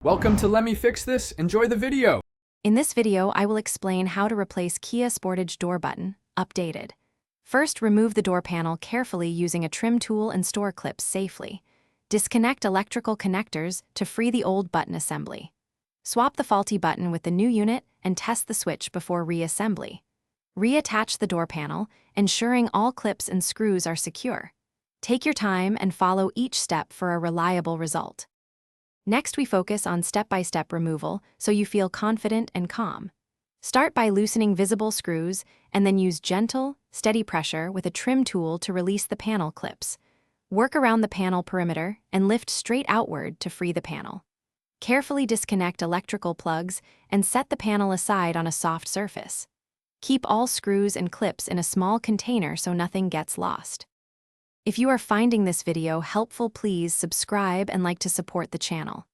Welcome to Let Me Fix This. Enjoy the video. In this video, I will explain how to replace Kia Sportage door button, updated. First, remove the door panel carefully using a trim tool and store clips safely. Disconnect electrical connectors to free the old button assembly. Swap the faulty button with the new unit and test the switch before reassembly. Reattach the door panel, ensuring all clips and screws are secure. Take your time and follow each step for a reliable result. Next, we focus on step-by-step removal so you feel confident and calm. Start by loosening visible screws and then use gentle, steady pressure with a trim tool to release the panel clips. Work around the panel perimeter and lift straight outward to free the panel. Carefully disconnect electrical plugs and set the panel aside on a soft surface. Keep all screws and clips in a small container so nothing gets lost. If you are finding this video helpful, please subscribe and like to support the channel.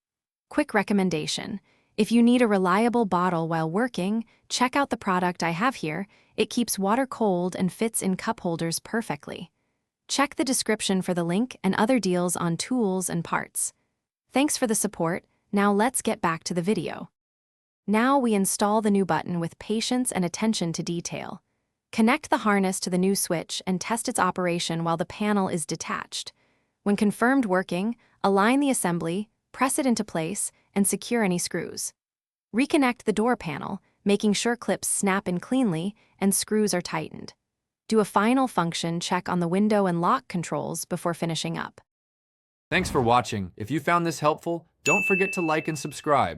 Quick recommendation: if you need a reliable bottle while working, check out the product I have here. It keeps water cold and fits in cup holders perfectly. Check the description for the link and other deals on tools and parts. Thanks for the support. Now let's get back to the video. Now we install the new button with patience and attention to detail. Connect the harness to the new switch and test its operation while the panel is detached. When confirmed working, align the assembly, press it into place, and secure any screws. Reconnect the door panel, making sure clips snap in cleanly and screws are tightened. Do a final function check on the window and lock controls before finishing up. Thanks for watching. If you found this helpful, don't forget to like and subscribe.